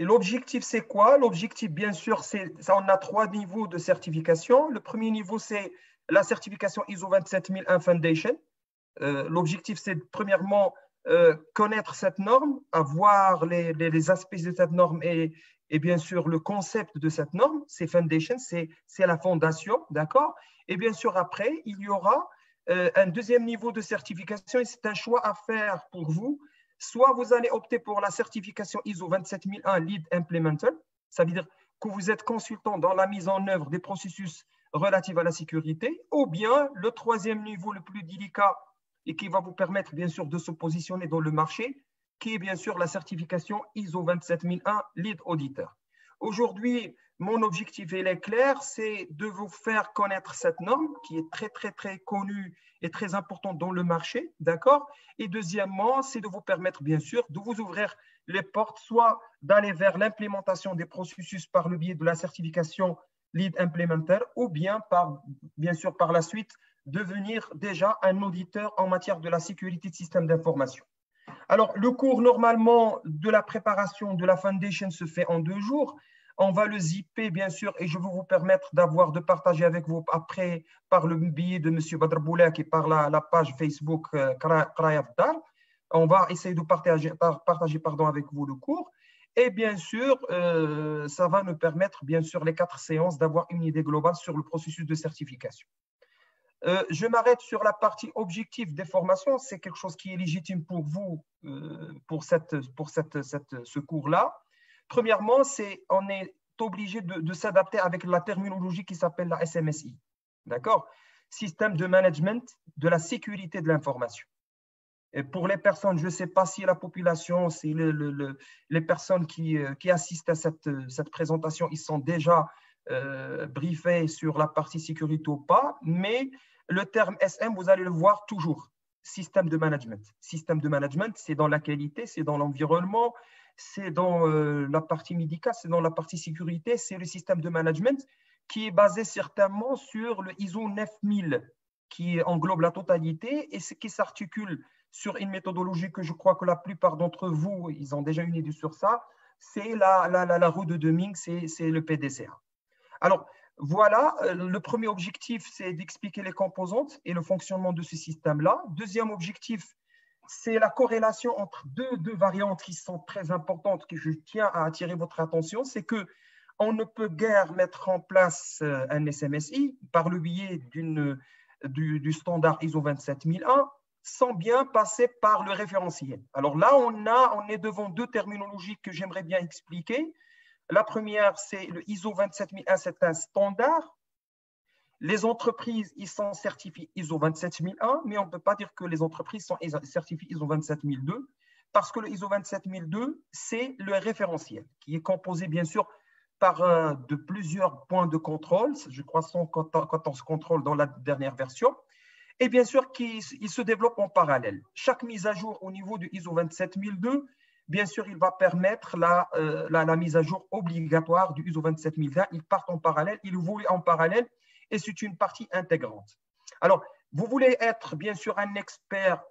Et l'objectif, c'est quoi? L'objectif, bien sûr, on a 3 niveaux de certification. Le premier niveau, c'est la certification ISO 27001 Foundation. L'objectif, c'est premièrement connaître cette norme, avoir les aspects de cette norme et bien sûr le concept de cette norme. C'est Foundation, c'est la fondation, d'accord? Et bien sûr, après, il y aura un deuxième niveau de certification et c'est un choix à faire pour vous. Soit vous allez opter pour la certification ISO 27001 Lead Implementer, ça veut dire que vous êtes consultant dans la mise en œuvre des processus relatifs à la sécurité, ou bien le troisième niveau le plus délicat et qui va vous permettre bien sûr de se positionner dans le marché, qui est bien sûr la certification ISO 27001 Lead Auditor. Aujourd'hui, mon objectif il est clair, c'est de vous faire connaître cette norme qui est très, très, très connue et très importante dans le marché, d'accord? Et deuxièmement, c'est de vous permettre, bien sûr, de vous ouvrir les portes, soit d'aller vers l'implémentation des processus par le biais de la certification Lead Implementer, ou bien, bien sûr, par la suite, devenir déjà un auditeur en matière de la sécurité de système d'information. Alors, le cours, normalement, de la préparation de la Foundation se fait en 2 jours. On va le zipper, bien sûr, et je vais vous permettre de partager avec vous après par le biais de M. Badr Boulak et par la page Facebook Qraya Fdar. On va essayer de partager avec vous le cours. Et bien sûr, ça va nous permettre, bien sûr, les 4 séances d'avoir une idée globale sur le processus de certification. Je m'arrête sur la partie objective des formations. C'est quelque chose qui est légitime pour vous, pour ce cours-là. Premièrement, on est obligé de s'adapter avec la terminologie qui s'appelle la SMSI. D'accord? Système de management de la sécurité de l'information. Et pour les personnes, je ne sais pas si la population, si les personnes qui assistent à cette présentation, ils sont déjà briefés sur la partie sécurité ou pas, mais le terme SM, vous allez le voir toujours. Système de management. Système de management, c'est dans la qualité, c'est dans l'environnement, c'est dans la partie médicale, c'est dans la partie sécurité, c'est le système de management qui est basé certainement sur le ISO 9000 qui englobe la totalité et qui s'articule sur une méthodologie que je crois que la plupart d'entre vous, ils ont déjà une idée sur ça, c'est la roue de Deming, c'est le PDCA. Alors, voilà, le premier objectif, c'est d'expliquer les composantes et le fonctionnement de ce système-là. Deuxième objectif, c'est la corrélation entre deux variantes qui sont très importantes, que je tiens à attirer votre attention, c'est qu'on ne peut guère mettre en place un SMSI par le biais du standard ISO 27001 sans bien passer par le référentiel. Alors là, on est devant 2 terminologies que j'aimerais bien expliquer. La première, c'est le ISO 27001, c'est un standard. Les entreprises, ils sont certifiés ISO 27001, mais on ne peut pas dire que les entreprises sont certifiées ISO 27002, parce que le ISO 27002, c'est le référentiel, qui est composé, bien sûr, de plusieurs points de contrôle. Je crois 114 contrôles dans la dernière version. Et bien sûr, il se développe en parallèle. Chaque mise à jour au niveau du ISO 27002, bien sûr, il va permettre la mise à jour obligatoire du ISO 27001. Ils partent en parallèle, ils évoluent en parallèle et c'est une partie intégrante. Alors, vous voulez être, bien sûr, un expert,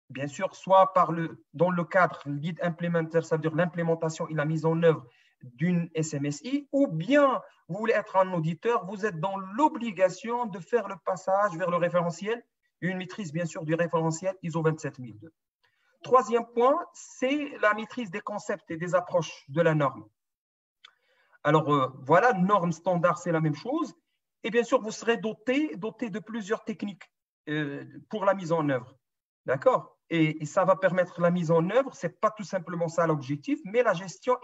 bien sûr, soit dans le cadre lead implementer, ça veut dire l'implémentation et la mise en œuvre d'une SMSI, ou bien vous voulez être un auditeur, vous êtes dans l'obligation de faire le passage vers le référentiel, une maîtrise, bien sûr, du référentiel ISO 27002. Troisième point, c'est la maîtrise des concepts et des approches de la norme. Alors, voilà, norme standard, c'est la même chose. Et bien sûr, vous serez doté de plusieurs techniques pour la mise en œuvre. D'accord? Et ça va permettre la mise en œuvre. Ce n'est pas tout simplement ça l'objectif, mais la gestion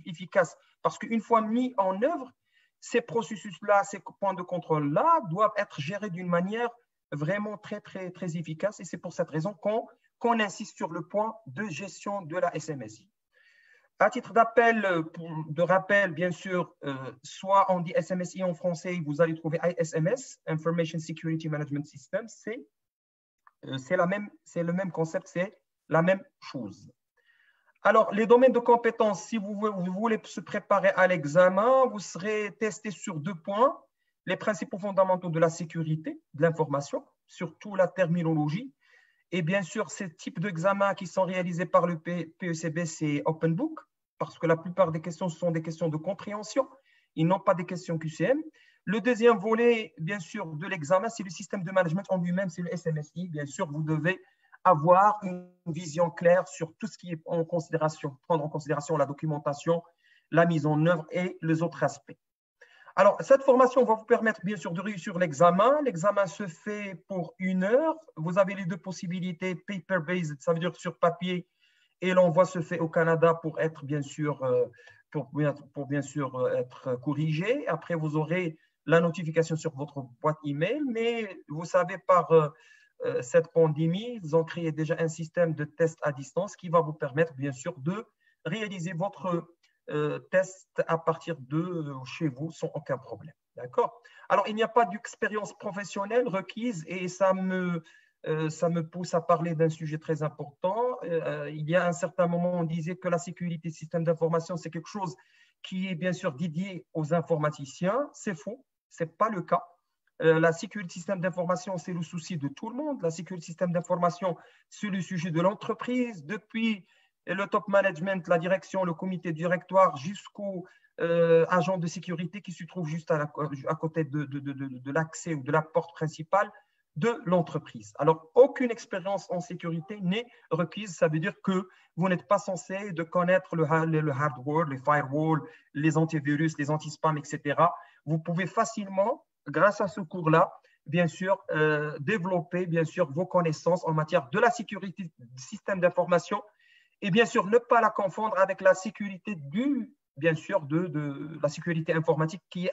efficace. Parce qu'une fois mis en œuvre, ces processus-là, ces points de contrôle-là doivent être gérés d'une manière vraiment très, très, très efficace. Et c'est pour cette raison qu'on insiste sur le point de gestion de la SMSI. À titre de rappel, bien sûr, soit on dit SMSI en français, vous allez trouver ISMS, Information Security Management System, c'est le même concept, c'est la même chose. Alors, les domaines de compétences, si vous voulez se préparer à l'examen, vous serez testé sur 2 points, les principaux fondamentaux de la sécurité de l'information, surtout la terminologie. Et bien sûr, ces types d'examens qui sont réalisés par le PECB, c'est Open Book, parce que la plupart des questions, ce sont des questions de compréhension. Ils n'ont pas des questions QCM. Le deuxième volet, bien sûr, de l'examen, c'est le système de management en lui-même, c'est le SMSI. Bien sûr, vous devez avoir une vision claire sur tout ce qui est en considération, prendre en considération la documentation, la mise en œuvre et les autres aspects. Alors, cette formation va vous permettre, bien sûr, de réussir l'examen. L'examen se fait pour 1 heure. Vous avez les deux possibilités, paper-based, ça veut dire sur papier, et l'envoi se fait au Canada pour être, bien sûr, être corrigé. Après, vous aurez la notification sur votre boîte email, mais vous savez, par cette pandémie, ils ont créé déjà un système de test à distance qui va vous permettre, bien sûr, de réaliser votre test à partir de chez vous sans aucun problème. D'accord? Alors, il n'y a pas d'expérience professionnelle requise et ça me pousse à parler d'un sujet très important. Il y a un certain moment, on disait que la sécurité des systèmes d'information, c'est quelque chose qui est bien sûr dédié aux informaticiens. C'est faux, ce n'est pas le cas. La sécurité des systèmes d'information, c'est le souci de tout le monde. La sécurité des systèmes d'information, c'est le sujet de l'entreprise. Depuis le top management, la direction, le comité directoire, jusqu'au agent de sécurité qui se trouve juste à côté de l'accès ou de la porte principale de l'entreprise. Alors, aucune expérience en sécurité n'est requise. Ça veut dire que vous n'êtes pas censé de connaître le hardware, les firewalls, les antivirus, les anti-spam, etc. Vous pouvez facilement, grâce à ce cours-là, bien sûr, développer bien sûr vos connaissances en matière de la sécurité du système d'information et bien sûr ne pas la confondre avec la sécurité bien sûr de la sécurité informatique qui est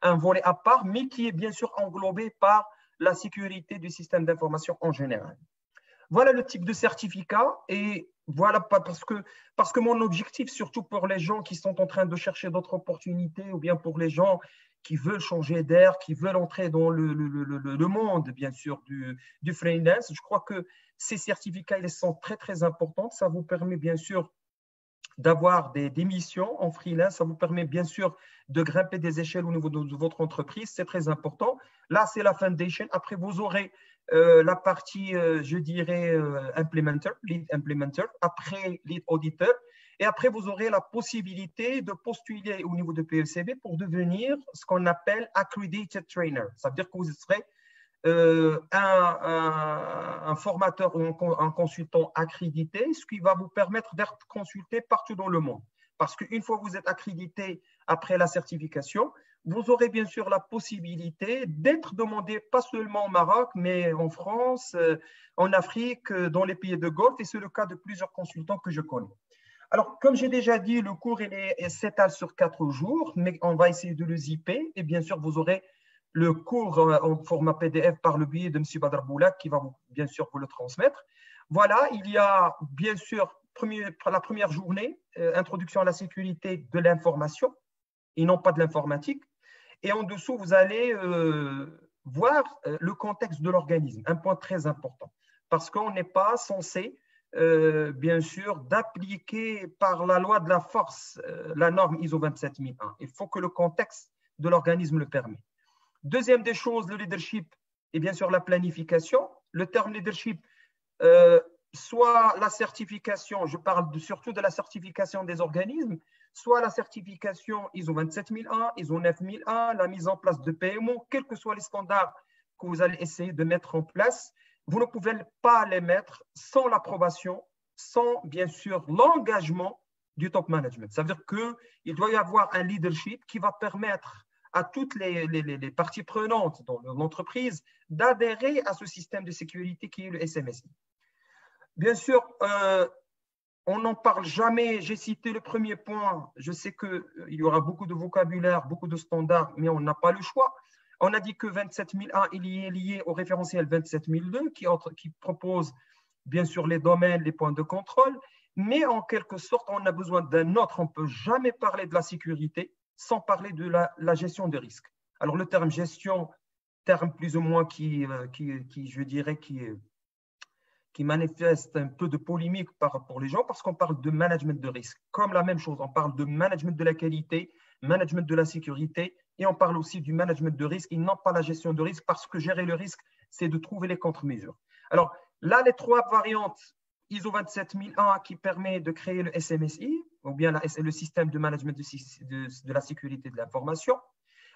un volet à part, mais qui est bien sûr englobé par la sécurité du système d'information en général. Voilà le type de certificat et voilà parce que mon objectif, surtout pour les gens qui sont en train de chercher d'autres opportunités ou bien pour les gens qui veulent changer d'air, qui veulent entrer dans le monde, bien sûr, du freelance, je crois que ces certificats, ils sont très, très importants. Ça vous permet, bien sûr, d'avoir des missions en freelance. Ça vous permet, bien sûr, de grimper des échelles au niveau de votre entreprise. C'est très important. Là, c'est la foundation. Après, vous aurez la partie, je dirais, lead implementer. Après, lead auditor. Et après, vous aurez la possibilité de postuler au niveau de PECB pour devenir ce qu'on appelle accredited trainer. Ça veut dire que vous serez un formateur ou un consultant accrédité, ce qui va vous permettre d'être consulté partout dans le monde. Parce qu'une fois que vous êtes accrédité après la certification, vous aurez bien sûr la possibilité d'être demandé pas seulement au Maroc, mais en France, en Afrique, dans les pays de Golfe, et c'est le cas de plusieurs consultants que je connais. Alors, comme j'ai déjà dit, le cours s'étale sur 4 jours, mais on va essayer de le zipper, et bien sûr, vous aurez le cours en format PDF par le biais de M. Badr Boulak qui va bien sûr vous le transmettre. Voilà, il y a bien sûr la première journée, introduction à la sécurité de l'information et non pas de l'informatique. Et en dessous, vous allez voir le contexte de l'organisme, un point très important, parce qu'on n'est pas censé, bien sûr, d'appliquer par la loi de la force la norme ISO 27001. Il faut que le contexte de l'organisme le permette. Deuxième des choses, le leadership et bien sûr la planification. Le terme leadership, soit la certification, je parle surtout de la certification des organismes, soit la certification ISO 27001, ISO 9001, la mise en place de PMO, quels que soient les standards que vous allez essayer de mettre en place, vous ne pouvez pas les mettre sans l'approbation, sans bien sûr l'engagement du top management. Ça veut dire qu'il doit y avoir un leadership qui va permettre à toutes les parties prenantes dans l'entreprise d'adhérer à ce système de sécurité qui est le SMSI. Bien sûr, on n'en parle jamais. J'ai cité le premier point. Je sais qu'il y aura beaucoup de vocabulaire, beaucoup de standards, mais on n'a pas le choix. On a dit que 27001 il est lié au référentiel 27002 qui propose bien sûr les domaines, les points de contrôle, mais en quelque sorte, on a besoin d'un autre. On ne peut jamais parler de la sécurité sans parler de la gestion des risques. Alors, le terme gestion, terme plus ou moins qui je dirais, qui manifeste un peu de polémique pour les gens parce qu'on parle de management de risque. Comme la même chose, on parle de management de la qualité, management de la sécurité et on parle aussi du management de risque et non pas la gestion de risque parce que gérer le risque, c'est de trouver les contre-mesures. Alors, là, les 3 variantes ISO 27001 qui permet de créer le SMSI, ou bien le système de management de la sécurité de l'information.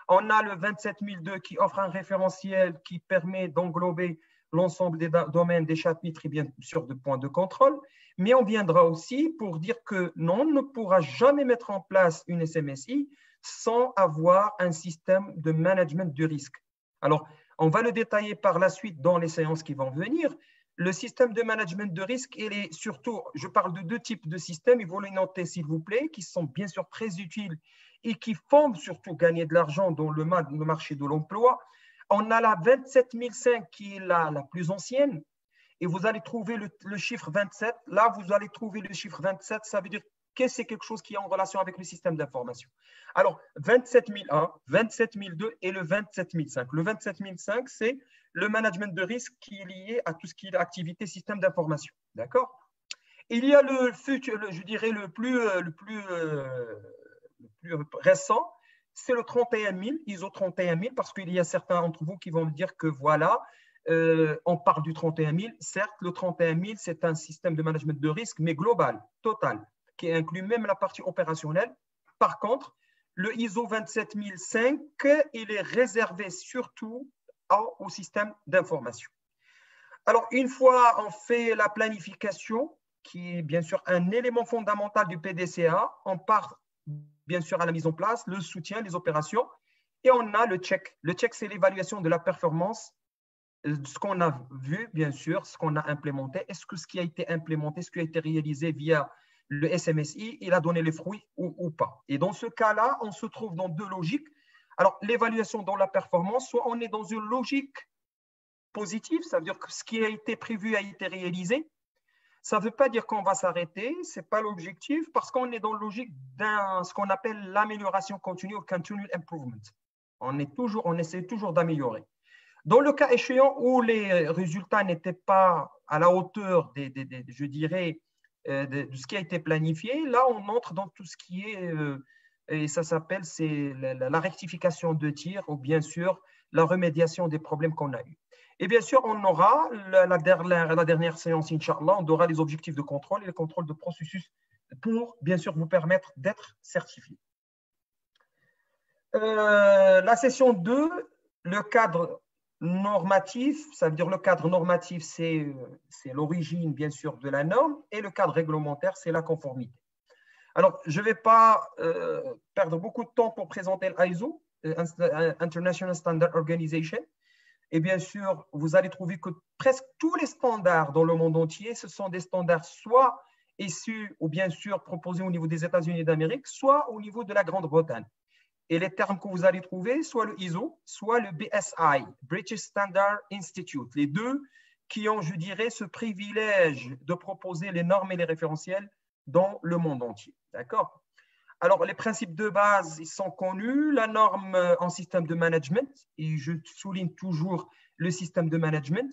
On a le 27002 qui offre un référentiel qui permet d'englober l'ensemble des domaines, des chapitres et bien sûr de points de contrôle. Mais on viendra aussi pour dire que non, on ne pourra jamais mettre en place une SMSI sans avoir un système de management du risque. Alors, on va le détailler par la suite dans les séances qui vont venir. Le système de management de risque, il est surtout, je parle de deux types de systèmes, il faut les noter s'il vous plaît, qui sont bien sûr très utiles et qui font surtout gagner de l'argent dans le marché de l'emploi. On a la 27005 qui est la plus ancienne et vous allez trouver le chiffre 27. Là, vous allez trouver le chiffre 27, ça veut dire que c'est quelque chose qui est en relation avec le système d'information. Alors, 27001, 27002 et le 27005. Le 27005, c'est le management de risque qui est lié à tout ce qui est activité système d'information. D'accord? Il y a le futur, je dirais le plus récent, c'est le 31000, ISO 31000, parce qu'il y a certains d'entre vous qui vont me dire que voilà, on parle du 31000. Certes, le 31000, c'est un système de management de risque, mais global, total, qui inclut même la partie opérationnelle. Par contre, le ISO 27005, il est réservé surtout au système d'information. Alors, une fois on fait la planification, qui est bien sûr un élément fondamental du PDCA, on part bien sûr à la mise en place, le soutien, les opérations, et on a le check. Le check, c'est l'évaluation de la performance, de ce qu'on a vu, bien sûr, ce qu'on a implémenté. Est-ce que ce qui a été implémenté, ce qui a été réalisé via le SMSI, il a donné les fruits ou pas? Et dans ce cas-là, on se trouve dans deux logiques. Alors, l'évaluation dans la performance, soit on est dans une logique positive, ça veut dire que ce qui a été prévu a été réalisé. Ça ne veut pas dire qu'on va s'arrêter, ce n'est pas l'objectif, parce qu'on est dans la logique de ce qu'on appelle l'amélioration continue ou continual improvement. On essaie toujours d'améliorer. Dans le cas échéant où les résultats n'étaient pas à la hauteur, je dirais, de ce qui a été planifié, là, on entre dans tout ce qui est, et ça s'appelle, c'est la rectification de tir ou bien sûr la remédiation des problèmes qu'on a eus. Et bien sûr, on aura la dernière séance, Inch'Allah, on aura les objectifs de contrôle et les contrôles de processus pour, bien sûr, vous permettre d'être certifié. La session 2, le cadre normatif, ça veut dire le cadre normatif, c'est l'origine, bien sûr, de la norme, et le cadre réglementaire, c'est la conformité. Alors, je ne vais pas perdre beaucoup de temps pour présenter l'ISO, International Standard Organization. Et bien sûr, vous allez trouver que presque tous les standards dans le monde entier, ce sont des standards soit issus ou bien sûr proposés au niveau des États-Unis d'Amérique, soit au niveau de la Grande-Bretagne. Et les termes que vous allez trouver, soit le ISO, soit le BSI, British Standard Institute, les deux qui ont, je dirais, ce privilège de proposer les normes et les référentiels dans le monde entier. D'accord? Alors, les principes de base, ils sont connus. La norme en système de management, et je souligne toujours le système de management,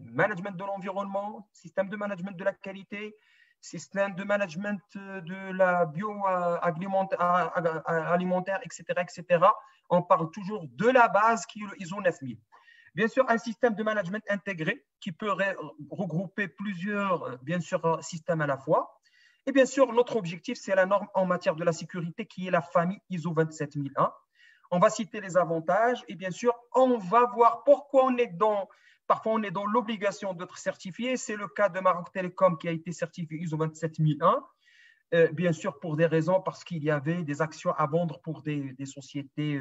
management de l'environnement, système de management de la qualité, système de management de la bioalimentaire, etc., etc. On parle toujours de la base qui est le ISO 9000. Bien sûr, un système de management intégré qui peut regrouper plusieurs, bien sûr, systèmes à la fois. Et bien sûr, notre objectif, c'est la norme en matière de la sécurité qui est la famille ISO 27001. On va citer les avantages et bien sûr, on va voir pourquoi parfois on est dans l'obligation d'être certifié. C'est le cas de Maroc Télécom qui a été certifié ISO 27001. Bien sûr, pour des raisons, parce qu'il y avait des actions à vendre pour des sociétés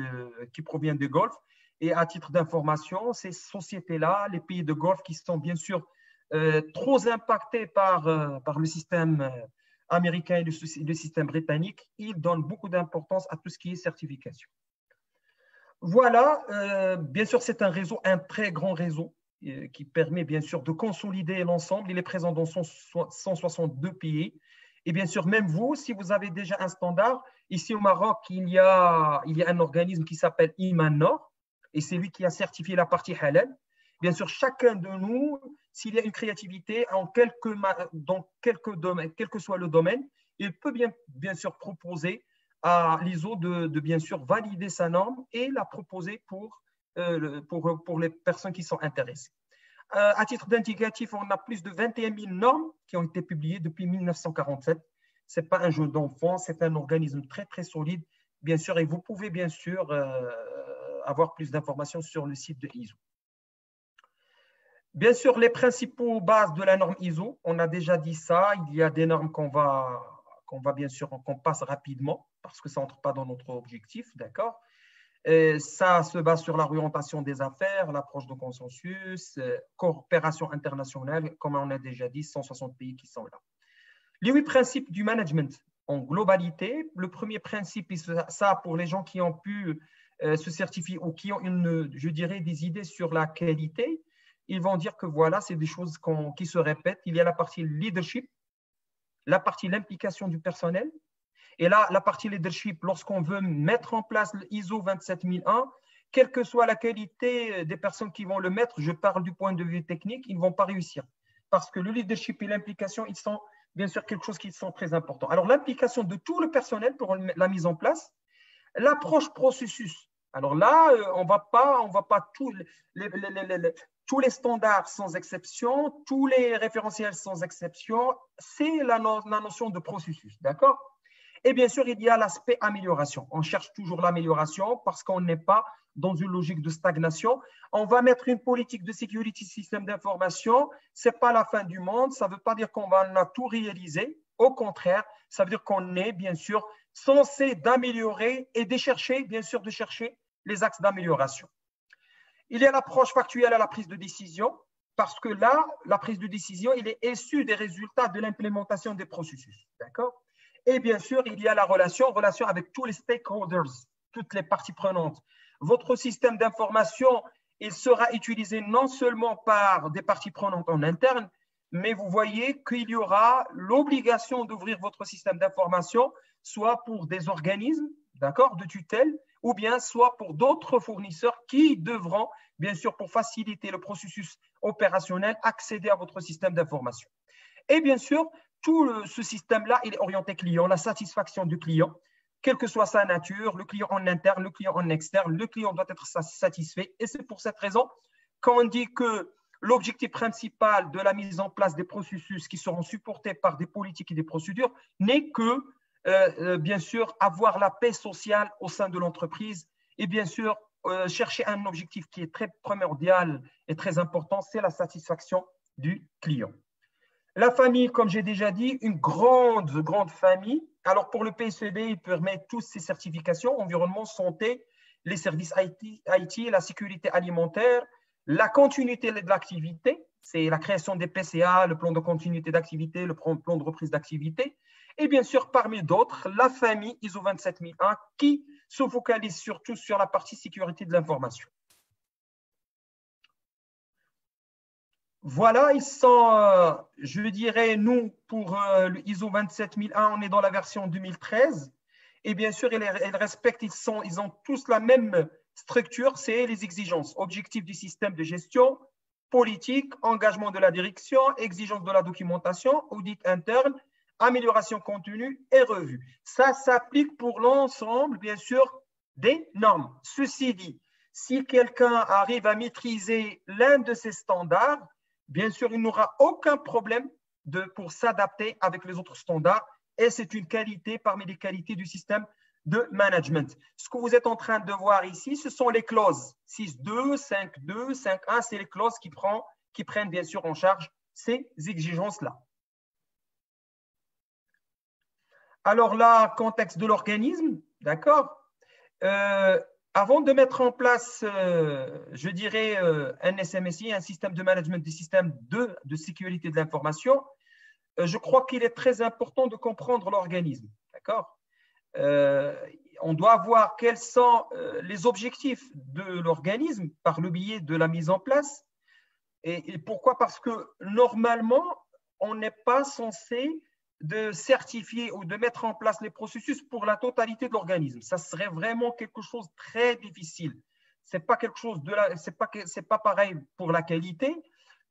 qui proviennent du Golfe. Et à titre d'information, ces sociétés-là, les pays de Golfe qui sont bien sûr trop impactés par le système américain et le système britannique, ils donnent beaucoup d'importance à tout ce qui est certification. Voilà, bien sûr, c'est un réseau, un très grand réseau qui permet bien sûr de consolider l'ensemble. Il est présent dans 162 pays. Et bien sûr, même vous, si vous avez déjà un standard, ici au Maroc, il y a un organisme qui s'appelle IMAN-Nord, et c'est lui qui a certifié la partie halal. Bien sûr, chacun de nous, s'il y a une créativité dans quelques domaines, quel que soit le domaine, il peut bien sûr proposer à l'ISO de bien sûr valider sa norme et la proposer pour les personnes qui sont intéressées. À titre d'indicatif, on a plus de 21 000 normes qui ont été publiées depuis 1947 Ce n'est pas un jeu d'enfant, c'est un organisme très, très solide, bien sûr, et vous pouvez bien sûr avoir plus d'informations sur le site de ISO. Bien sûr, les principaux bases de la norme ISO, on a déjà dit ça, il y a des normes qu'on va bien sûr, qu'on passe rapidement, parce que ça n'entre pas dans notre objectif, d'accord? Ça se base sur l'orientation des affaires, l'approche de consensus, coopération internationale, comme on a déjà dit, 160 pays qui sont là. Les 8 principes du management en globalité. Le premier principe, ça pour les gens qui ont pu se certifier ou qui ont je dirais, des idées sur la qualité, ils vont dire que voilà, c'est des choses qui se répètent. Il y a la partie leadership, la partie l'implication du personnel. Et là, la partie leadership, lorsqu'on veut mettre en place l'ISO 27001, quelle que soit la qualité des personnes qui vont le mettre, je parle du point de vue technique, ils ne vont pas réussir. Parce que le leadership et l'implication, ils sont bien sûr quelque chose qui sont très importants. Alors, l'implication de tout le personnel pour la mise en place, l'approche processus. Alors là, on ne va pas tous les standards sans exception, tous les référentiels sans exception, c'est la notion de processus, d'accord? Et bien sûr, il y a l'aspect amélioration. On cherche toujours l'amélioration parce qu'on n'est pas dans une logique de stagnation. On va mettre une politique de sécurité système d'information. Ce n'est pas la fin du monde. Ça ne veut pas dire qu'on va tout réaliser. Au contraire, ça veut dire qu'on est bien sûr censé d'améliorer et de chercher, bien sûr, de chercher les axes d'amélioration. Il y a l'approche factuelle à la prise de décision parce que là, la prise de décision, il est issue des résultats de l'implémentation des processus. D'accord? Et bien sûr, il y a la relation avec tous les stakeholders, toutes les parties prenantes. Votre système d'information, il sera utilisé non seulement par des parties prenantes en interne, mais vous voyez qu'il y aura l'obligation d'ouvrir votre système d'information, soit pour des organismes, d'accord, de tutelle, ou bien soit pour d'autres fournisseurs qui devront, bien sûr, pour faciliter le processus opérationnel, accéder à votre système d'information. Et bien sûr, tout ce système-là, il est orienté client, la satisfaction du client, quelle que soit sa nature, le client en interne, le client en externe, le client doit être satisfait. Et c'est pour cette raison qu'on dit que l'objectif principal de la mise en place des processus qui seront supportés par des politiques et des procédures n'est que, bien sûr, avoir la paix sociale au sein de l'entreprise et bien sûr, chercher un objectif qui est très primordial et très important, c'est la satisfaction du client. La famille, comme j'ai déjà dit, une grande famille. Alors, pour le PSEB, il permet toutes ces certifications, environnement, santé, les services IT, la sécurité alimentaire, la continuité de l'activité, c'est la création des PCA, le plan de continuité d'activité, le plan de reprise d'activité. Et bien sûr, parmi d'autres, la famille ISO 27001 qui se focalise surtout sur la partie sécurité de l'information. Voilà, ils sont, je dirais, nous, pour le ISO 27001, on est dans la version 2013. Et bien sûr, ils respectent, ils ont tous la même structure, c'est les exigences. Objectifs du système de gestion, politique, engagement de la direction, exigence de la documentation, audit interne, amélioration continue et revue. Ça s'applique pour l'ensemble, bien sûr, des normes. Ceci dit, si quelqu'un arrive à maîtriser l'un de ces standards, bien sûr, il n'aura aucun problème pour s'adapter avec les autres standards et c'est une qualité parmi les qualités du système de management. Ce que vous êtes en train de voir ici, ce sont les clauses 6.2, 5.2, 5.1, c'est les clauses qui prennent bien sûr en charge ces exigences-là. Alors là, contexte de l'organisme, d'accord, avant de mettre en place, je dirais, un SMSI, un système de management des systèmes de sécurité de l'information, je crois qu'il est très important de comprendre l'organisme. D'accord? On doit voir quels sont les objectifs de l'organisme par le biais de la mise en place. Et pourquoi? Parce que normalement, on n'est pas censé de certifier ou de mettre en place les processus pour la totalité de l'organisme. Ça serait vraiment quelque chose de très difficile. C'est pas quelque chose c'est pas pareil pour la qualité,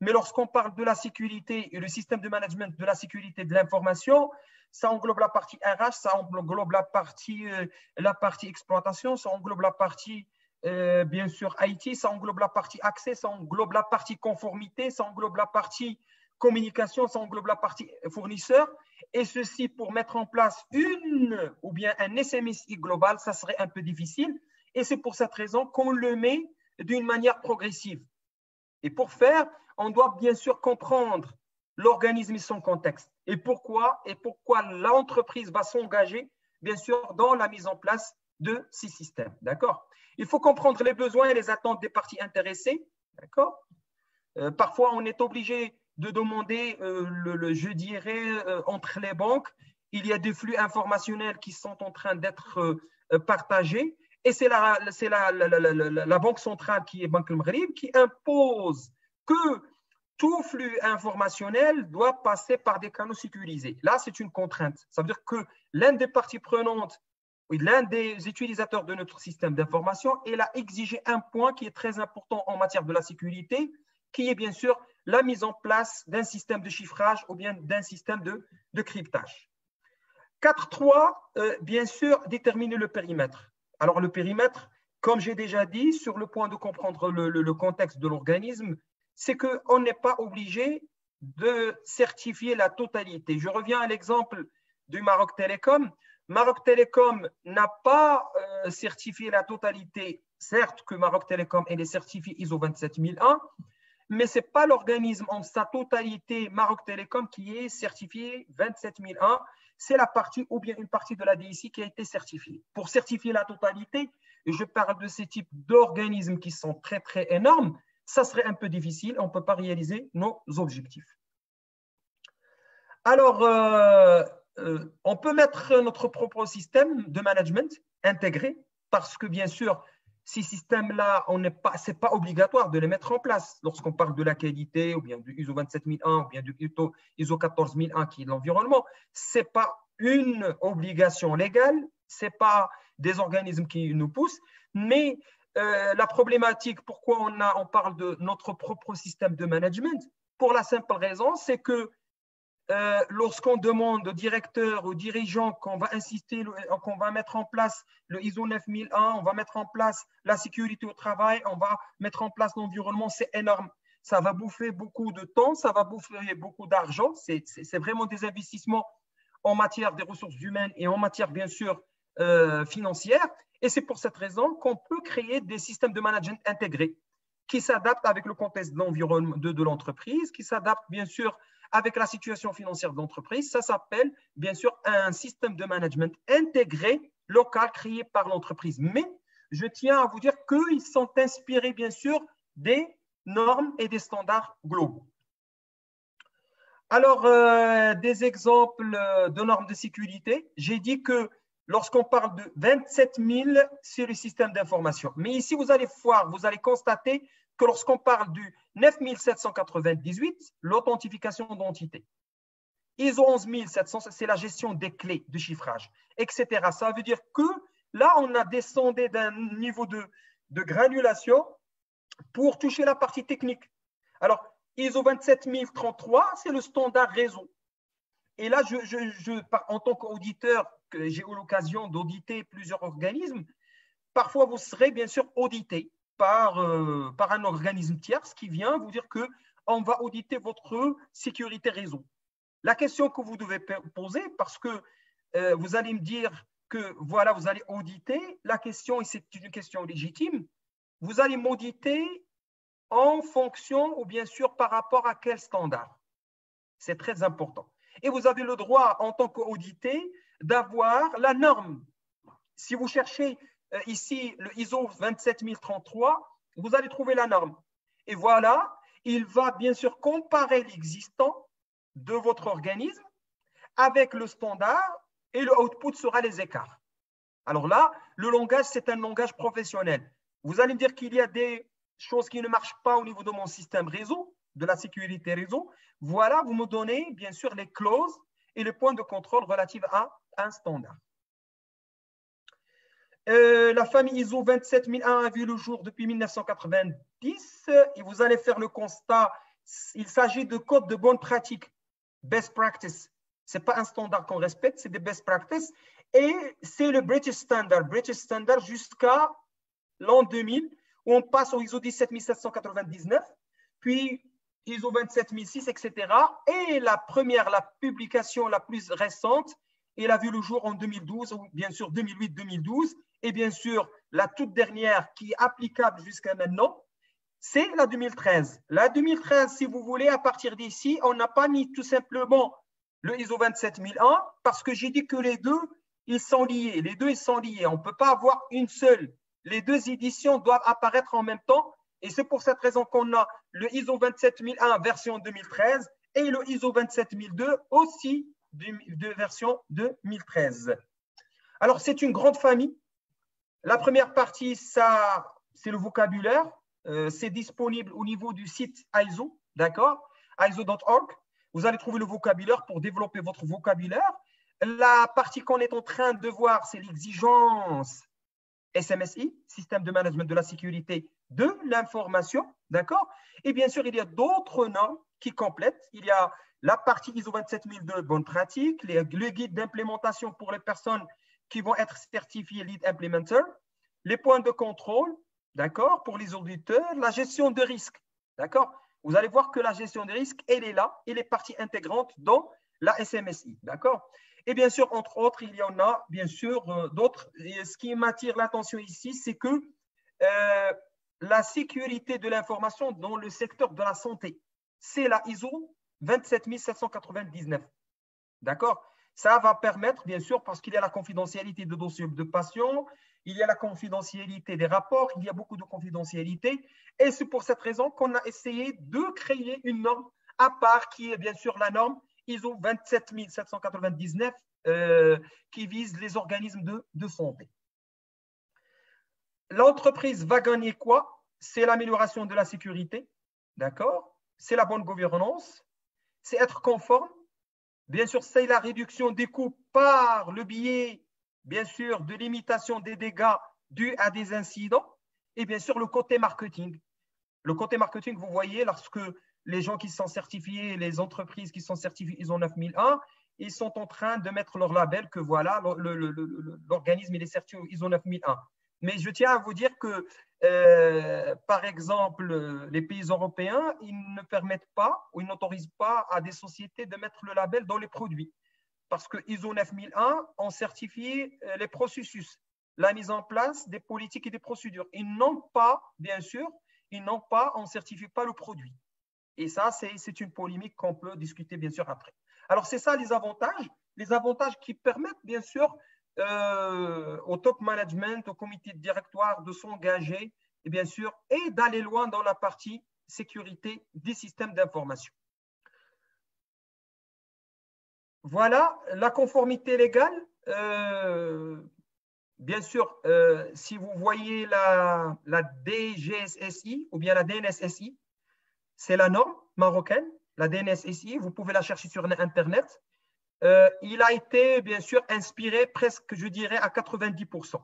mais lorsqu'on parle de la sécurité et le système de management de la sécurité de l'information, ça englobe la partie RH, ça englobe la partie exploitation, ça englobe la partie bien sûr IT, ça englobe la partie accès, ça englobe la partie conformité, ça englobe la partie communication, ça englobe la partie fournisseur, et ceci pour mettre en place une ou bien un SMSI global, ça serait un peu difficile, et c'est pour cette raison qu'on le met d'une manière progressive. Et pour faire, on doit bien sûr comprendre l'organisme et son contexte, et pourquoi l'entreprise va s'engager, bien sûr, dans la mise en place de ces systèmes. D'accord? Il faut comprendre les besoins et les attentes des parties intéressées. D'accord? Parfois, on est obligé de demander, je dirais, entre les banques, il y a des flux informationnels qui sont en train d'être partagés, et c'est la Banque centrale, qui est Banque al-Maghrib, qui impose que tout flux informationnel doit passer par des canaux sécurisés. Là, c'est une contrainte. Ça veut dire que l'un des parties prenantes, l'un des utilisateurs de notre système d'information, il a exigé un point qui est très important en matière de la sécurité, qui est bien sûr la mise en place d'un système de chiffrage ou bien d'un système de cryptage. 4.3, bien sûr, déterminer le périmètre. Alors, le périmètre, comme j'ai déjà dit, sur le point de comprendre le contexte de l'organisme, c'est qu'on n'est pas obligé de certifier la totalité. Je reviens à l'exemple du Maroc Télécom. Maroc Télécom n'a pas certifié la totalité. Certes que Maroc Télécom est certifié ISO 27001, mais ce n'est pas l'organisme en sa totalité Maroc Télécom qui est certifié 27001. C'est la partie ou bien une partie de la DSI qui a été certifiée. Pour certifier la totalité, je parle de ces types d'organismes qui sont très, très énormes, ça serait un peu difficile, on ne peut pas réaliser nos objectifs. Alors, on peut mettre notre propre système de management intégré, parce que bien sûr, ces systèmes-là, ce n'est pas obligatoire de les mettre en place lorsqu'on parle de la qualité, ou bien du ISO 27001, ou bien du ISO 14001 qui est l'environnement. Ce n'est pas une obligation légale, ce n'est pas des organismes qui nous poussent, mais la problématique, pourquoi on parle de notre propre système de management, pour la simple raison, c'est que lorsqu'on demande aux directeurs, aux dirigeants qu'on va insister, qu'on va mettre en place le ISO 9001, on va mettre en place la sécurité au travail, on va mettre en place l'environnement, c'est énorme. Ça va bouffer beaucoup de temps, ça va bouffer beaucoup d'argent. C'est vraiment des investissements en matière des ressources humaines et en matière, bien sûr, financière. Et c'est pour cette raison qu'on peut créer des systèmes de management intégrés qui s'adaptent avec le contexte de l'environnement de l'entreprise, qui s'adaptent, bien sûr, avec la situation financière de l'entreprise. Ça s'appelle, bien sûr, un système de management intégré, local, créé par l'entreprise. Mais je tiens à vous dire qu'ils sont inspirés, bien sûr, des normes et des standards globaux. Alors, des exemples de normes de sécurité. J'ai dit que lorsqu'on parle de 27 000, c'est le système d'information. Mais ici, vous allez voir, vous allez constater que lorsqu'on parle du 9798, l'authentification d'entité. ISO 11700, c'est la gestion des clés de chiffrage, etc. Ça veut dire que là, on a descendu d'un niveau de granulation pour toucher la partie technique. Alors, ISO 27033, c'est le standard réseau. Et là, en tant qu'auditeur, j'ai eu l'occasion d'auditer plusieurs organismes, parfois vous serez bien sûr audité par un organisme tierce qui vient vous dire qu'on va auditer votre sécurité réseau. La question que vous devez poser, parce que vous allez me dire que voilà, vous allez auditer, la question, et c'est une question légitime, vous allez m'auditer en fonction ou bien sûr par rapport à quel standard. C'est très important. Et vous avez le droit, en tant qu'audité, d'avoir la norme. Si vous cherchez ici le ISO 27033, vous allez trouver la norme. Et voilà, il va bien sûr comparer l'existant de votre organisme avec le standard et le output sera les écarts. Alors là, le langage, c'est un langage professionnel. Vous allez me dire qu'il y a des choses qui ne marchent pas au niveau de mon système réseau, de la sécurité réseau. Voilà, vous me donnez bien sûr les clauses et les points de contrôle relatifs à un standard. La famille ISO 27001 a vu le jour depuis 1990 et vous allez faire le constat, il s'agit de codes de bonne pratique, best practice. Ce n'est pas un standard qu'on respecte, c'est des best practices et c'est le British Standard jusqu'à l'an 2000 où on passe au ISO 17799, puis ISO 27006, etc. Et la publication la plus récente, elle a vu le jour en 2012, ou bien sûr 2008-2012. Et bien sûr, la toute dernière qui est applicable jusqu'à maintenant, c'est la 2013. La 2013, si vous voulez, à partir d'ici, on n'a pas mis tout simplement le ISO 27001 parce que j'ai dit que les deux, ils sont liés. Les deux, ils sont liés. On ne peut pas avoir une seule. Les deux éditions doivent apparaître en même temps. Et c'est pour cette raison qu'on a le ISO 27001 version 2013 et le ISO 27002 aussi de version 2013. Alors, c'est une grande famille. La première partie, ça, c'est le vocabulaire. C'est disponible au niveau du site ISO, d'accord, ISO.org. Vous allez trouver le vocabulaire pour développer votre vocabulaire. La partie qu'on est en train de voir, c'est l'exigence SMSI, Système de Management de la Sécurité de l'Information, d'accord. Et bien sûr, il y a d'autres normes qui complètent. Il y a la partie ISO 27002, bonne pratique, le guide d'implémentation pour les personnes qui vont être certifiées Lead Implementer, les points de contrôle, d'accord, pour les auditeurs, la gestion de risque, d'accord. Vous allez voir que la gestion de risque, elle est là, elle est partie intégrante dans la SMSI, d'accord. Et bien sûr, entre autres, il y en a bien sûr d'autres. Et ce qui m'attire l'attention ici, c'est que la sécurité de l'information dans le secteur de la santé, c'est la ISO 27799, d'accord. Ça va permettre, bien sûr, parce qu'il y a la confidentialité de dossiers de patients, il y a la confidentialité des rapports, il y a beaucoup de confidentialité. Et c'est pour cette raison qu'on a essayé de créer une norme à part qui est bien sûr la norme ISO 27799 qui vise les organismes de santé. L'entreprise va gagner quoi? C'est l'amélioration de la sécurité, d'accord? C'est la bonne gouvernance, c'est être conforme. Bien sûr, c'est la réduction des coûts par le biais, bien sûr, de l'imitation des dégâts dus à des incidents. Et bien sûr, le côté marketing. Le côté marketing, vous voyez, lorsque les gens qui sont certifiés, les entreprises qui sont certifiées ISO 9001, ils sont en train de mettre leur label que voilà, l'organisme est certifié ISO 9001. Mais je tiens à vous dire que, par exemple, les pays européens, ils ne permettent pas ou ils n'autorisent pas à des sociétés de mettre le label dans les produits. Parce que ISO 9001 ont certifié les processus, la mise en place des politiques et des procédures. Ils n'ont pas, bien sûr, on ne certifie pas le produit. Et ça, c'est une polémique qu'on peut discuter, bien sûr, après. Alors, c'est ça les avantages qui permettent, bien sûr, au top management, au comité de directoire de s'engager, et bien sûr, et d'aller loin dans la partie sécurité des systèmes d'information. Voilà, la conformité légale. Bien sûr, si vous voyez la DGSSI ou bien la DNSSI, c'est la norme marocaine, la DNSSI, vous pouvez la chercher sur Internet. Il a été, bien sûr, inspiré presque, je dirais, à 90%.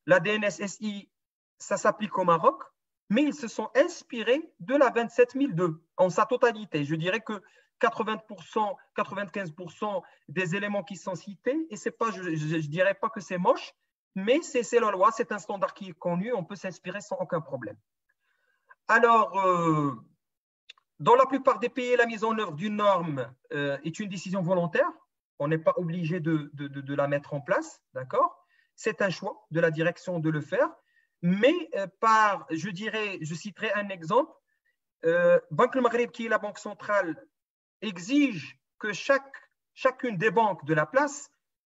La DNSSI, ça s'applique au Maroc, mais ils se sont inspirés de la 27002 en sa totalité. Je dirais que 80%, 95% des éléments qui sont cités, et c'est pas, je ne dirais pas que c'est moche, mais c'est la loi, c'est un standard qui est connu, on peut s'inspirer sans aucun problème. Alors, dans la plupart des pays, la mise en œuvre d'une norme est une décision volontaire. On n'est pas obligé de la mettre en place, d'accord? C'est un choix de la direction de le faire. Mais je citerai un exemple. Banque du Maghreb, qui est la banque centrale, exige que chacune des banques de la place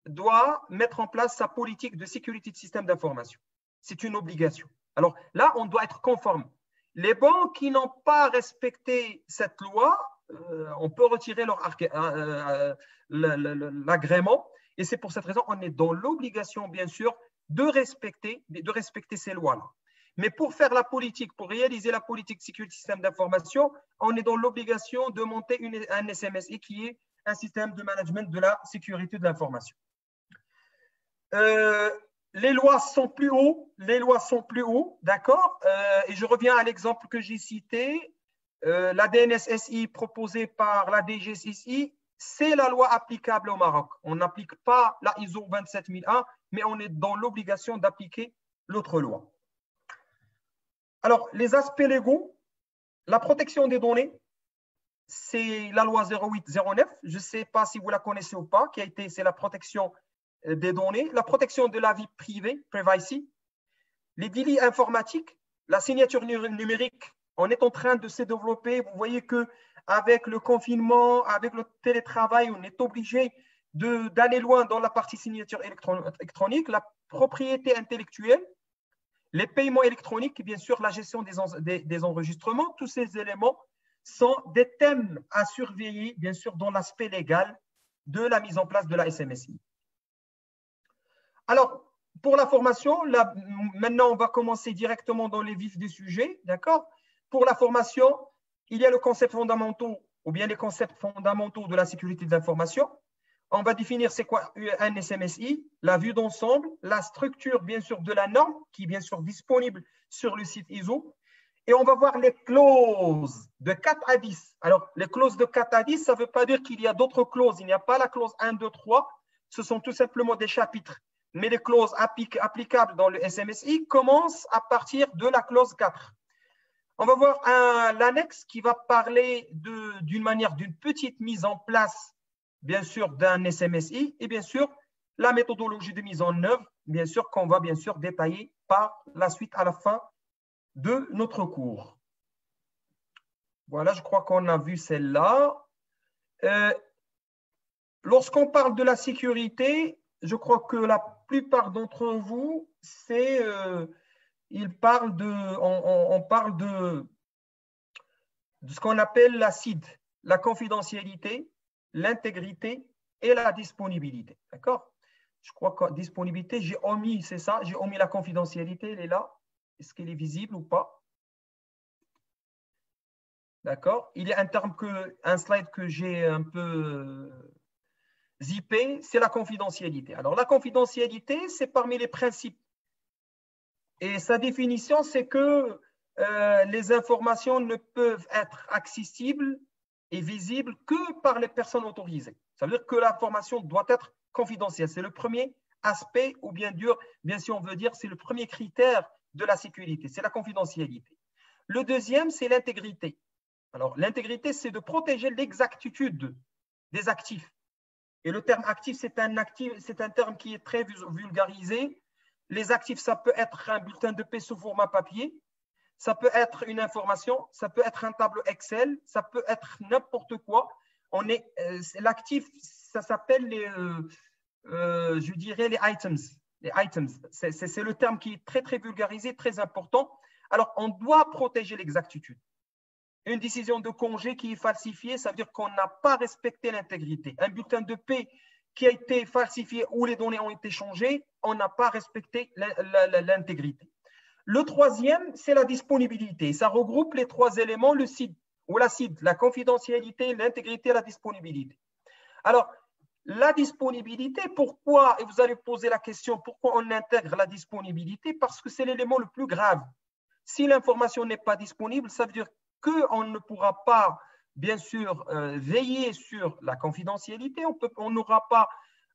doit mettre en place sa politique de sécurité de système d'information. C'est une obligation. Alors là, on doit être conforme. Les banques qui n'ont pas respecté cette loi, on peut retirer l'agrément. Et c'est pour cette raison qu'on est dans l'obligation, bien sûr, de respecter ces lois-là. Mais pour faire la politique, pour réaliser la politique de sécurité du système d'information, on est dans l'obligation de monter un SMSI qui est un système de management de la sécurité de l'information. Les lois sont plus hauts, d'accord. Et je reviens à l'exemple que j'ai cité. La DNSSI proposée par la DGSSI, c'est la loi applicable au Maroc. On n'applique pas la ISO 27001, mais on est dans l'obligation d'appliquer l'autre loi. Alors, les aspects légaux, la protection des données, c'est la loi 0809. Je ne sais pas si vous la connaissez ou pas, c'est la protection des données, la protection de la vie privée, privacy, les délits informatiques, la signature numérique. On est en train de se développer. Vous voyez qu'avec le confinement, avec le télétravail, on est obligé d'aller loin dans la partie signature électronique, la propriété intellectuelle, les paiements électroniques et bien sûr la gestion des enregistrements. Tous ces éléments sont des thèmes à surveiller, bien sûr, dans l'aspect légal de la mise en place de la SMSI. Alors, pour la formation, là, maintenant, on va commencer directement dans les vifs du sujet, d'accord? Pour la formation, il y a le concept fondamentaux ou bien les concepts fondamentaux de la sécurité de l'information. On va définir c'est quoi un SMSI, la vue d'ensemble, la structure, bien sûr, de la norme qui est bien sûr disponible sur le site ISO. Et on va voir les clauses de 4 à 10. Alors, les clauses de 4 à 10, ça ne veut pas dire qu'il y a d'autres clauses. Il n'y a pas la clause 1, 2, 3. Ce sont tout simplement des chapitres. Mais les clauses applicables dans le SMSI commencent à partir de la clause 4. On va voir l'annexe qui va parler d'une petite mise en place, bien sûr, d'un SMSI et bien sûr, la méthodologie de mise en œuvre, bien sûr, qu'on va bien sûr détailler par la suite à la fin de notre cours. Voilà, je crois qu'on a vu celle-là. Lorsqu'on parle de la sécurité, je crois que la plupart d'entre vous, on parle de ce qu'on appelle la CID, la confidentialité, l'intégrité et la disponibilité. D'accord? Je crois que disponibilité, j'ai omis, c'est ça, j'ai omis la confidentialité, elle est là. Est-ce qu'elle est visible ou pas? D'accord? Il y a un slide que j'ai un peu zippé, c'est la confidentialité. Alors, la confidentialité, c'est parmi les principes. Et sa définition, c'est que les informations ne peuvent être accessibles et visibles que par les personnes autorisées. Ça veut dire que l'information doit être confidentielle. C'est le premier aspect, ou bien si on veut dire, c'est le premier critère de la sécurité, c'est la confidentialité. Le deuxième, c'est l'intégrité. Alors, l'intégrité, c'est de protéger l'exactitude des actifs. Et le terme actif, c'est un terme qui est très vulgarisé. Les actifs, ça peut être un bulletin de paie sous format papier, ça peut être une information, ça peut être un tableau Excel, ça peut être n'importe quoi. L'actif, ça s'appelle je dirais les items. Les items, c'est le terme qui est très, très vulgarisé, très important. Alors, on doit protéger l'exactitude. Une décision de congé qui est falsifiée, ça veut dire qu'on n'a pas respecté l'intégrité. Un bulletin de paie qui a été falsifié ou les données ont été changées, on n'a pas respecté l'intégrité. Le troisième, c'est la disponibilité. Ça regroupe les trois éléments, le CID ou la CID, la confidentialité, l'intégrité, la disponibilité. Alors, la disponibilité, pourquoi, et vous allez poser la question, pourquoi on intègre la disponibilité? Parce que c'est l'élément le plus grave. Si l'information n'est pas disponible, ça veut dire qu'on ne pourra pas, bien sûr, veiller sur la confidentialité, on n'aura pas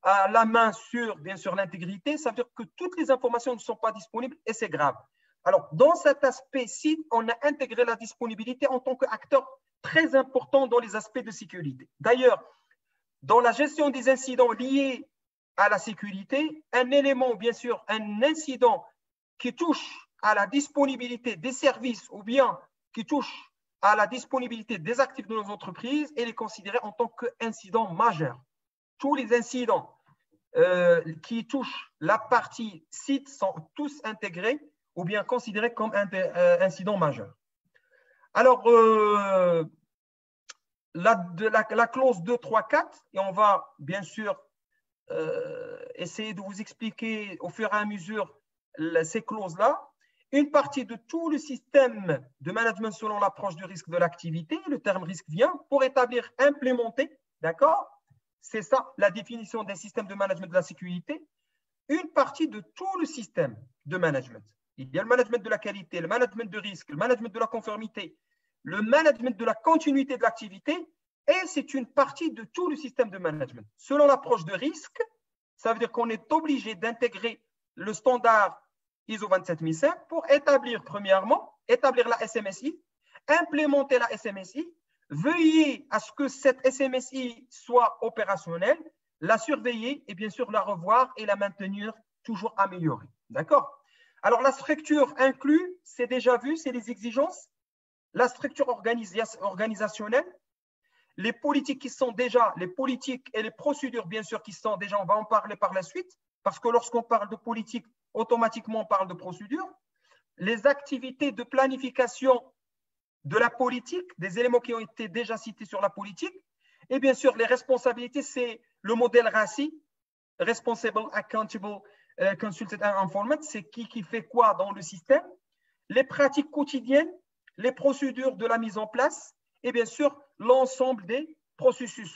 la main sur, bien sûr, l'intégrité, ça veut dire que toutes les informations ne sont pas disponibles et c'est grave. Alors, dans cet aspect-ci, on a intégré la disponibilité en tant qu'acteur très important dans les aspects de sécurité. D'ailleurs, dans la gestion des incidents liés à la sécurité, un élément, bien sûr, un incident qui touche à la disponibilité des services ou bien qui touche à la disponibilité des actifs de nos entreprises, elle est considérée en tant qu'incident majeur. Tous les incidents qui touchent la partie site sont tous intégrés ou bien considérés comme incident majeur. Alors, la clause 2, 3, 4, et on va bien sûr essayer de vous expliquer au fur et à mesure ces clauses-là. Une partie de tout le système de management selon l'approche du risque de l'activité, le terme risque vient pour établir, implémenter, d'accord? C'est ça la définition d'un système de management de la sécurité. Une partie de tout le système de management. Il y a le management de la qualité, le management de risque, le management de la conformité, le management de la continuité de l'activité, et c'est une partie de tout le système de management. Selon l'approche de risque, ça veut dire qu'on est obligé d'intégrer le standard ISO 27005 pour établir, premièrement, établir la SMSI, implémenter la SMSI, Veuillez à ce que cette SMSI soit opérationnelle, la surveiller et bien sûr la revoir et la maintenir toujours améliorée. D'accord? Alors, la structure inclut, c'est déjà vu, c'est les exigences, la structure organisationnelle, les politiques qui sont déjà, les politiques et les procédures, bien sûr, qui sont déjà, on va en parler par la suite, parce que lorsqu'on parle de politique, automatiquement, on parle de procédure. Les activités de planification de la politique, des éléments qui ont été déjà cités sur la politique. Et bien sûr, les responsabilités, c'est le modèle RACI, Responsible, Accountable, Consulted and Informant, c'est qui fait quoi dans le système. Les pratiques quotidiennes, les procédures de la mise en place et bien sûr, l'ensemble des processus.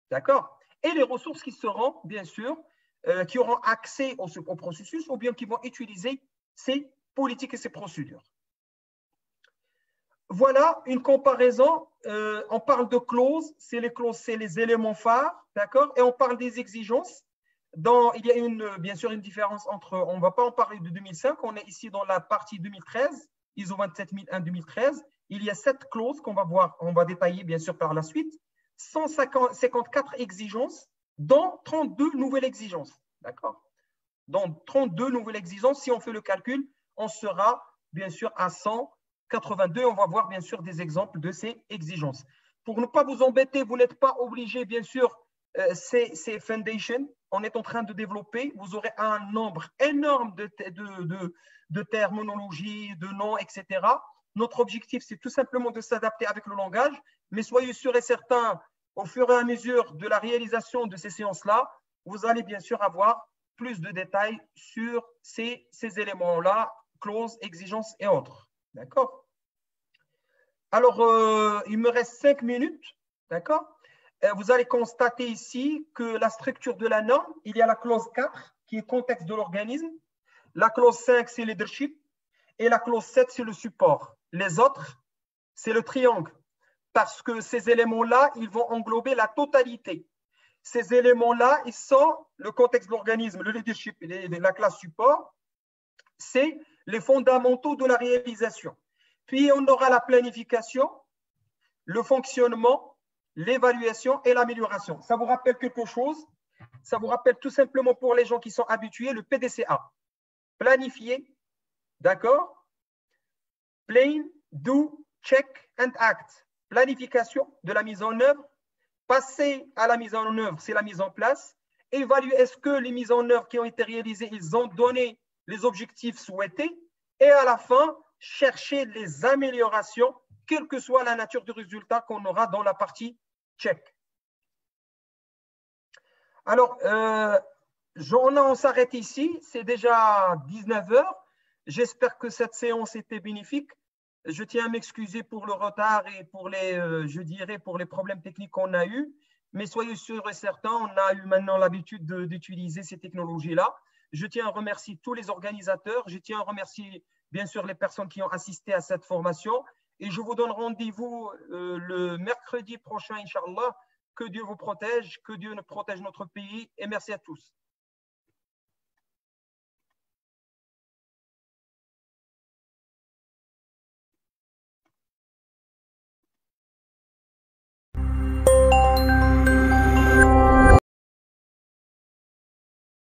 D'accord? Et les ressources qui seront, bien sûr, qui auront accès au processus ou bien qui vont utiliser ces politiques et ces procédures. Voilà une comparaison. On parle de clauses, c'est les éléments phares, d'accord? Et on parle des exigences. Il y a bien sûr une différence entre, on ne va pas en parler de 2005, on est ici dans la partie 2013, ISO 27001-2013. Il y a 7 clauses qu'on va voir, on va détailler bien sûr par la suite. 154 exigences, dont 32 nouvelles exigences, d'accord? Donc 32 nouvelles exigences, si on fait le calcul, on sera bien sûr à 182. On va voir bien sûr des exemples de ces exigences. Pour ne pas vous embêter, vous n'êtes pas obligé, bien sûr, ces foundations, on est en train de développer, vous aurez un nombre énorme de terminologies, de noms, etc. Notre objectif, c'est tout simplement de s'adapter avec le langage, mais soyez sûrs et certains, au fur et à mesure de la réalisation de ces séances-là, vous allez bien sûr avoir plus de détails sur ces éléments-là, clauses, exigences et autres. D'accord? Alors, il me reste 5 minutes. D'accord? Vous allez constater ici que la structure de la norme, il y a la clause 4 qui est contexte de l'organisme. La clause 5, c'est leadership. Et la clause 7, c'est le support. Les autres, c'est le triangle. Parce que ces éléments-là, ils vont englober la totalité. Ces éléments-là, ils sont le contexte de l'organisme, le leadership et la classe support. C'est les fondamentaux de la réalisation. Puis, on aura la planification, le fonctionnement, l'évaluation et l'amélioration. Ça vous rappelle quelque chose? Ça vous rappelle tout simplement pour les gens qui sont habitués, le PDCA. Planifier, d'accord? Plan, do, check and act. Planification de la mise en œuvre. Passer à la mise en œuvre, c'est la mise en place. Évaluer, est-ce que les mises en œuvre qui ont été réalisées, ils ont donné les objectifs souhaités. Et à la fin, chercher les améliorations, quelle que soit la nature du résultat qu'on aura dans la partie check. Alors, on s'arrête ici. C'est déjà 19 h. J'espère que cette séance était bénéfique. Je tiens à m'excuser pour le retard et pour les problèmes techniques qu'on a eus. Mais soyez sûrs et certains, on a eu maintenant l'habitude d'utiliser ces technologies-là. Je tiens à remercier tous les organisateurs. Je tiens à remercier, bien sûr, les personnes qui ont assisté à cette formation. Et je vous donne rendez-vous le mercredi prochain, Inch'Allah. Que Dieu vous protège, que Dieu protège notre pays. Et merci à tous.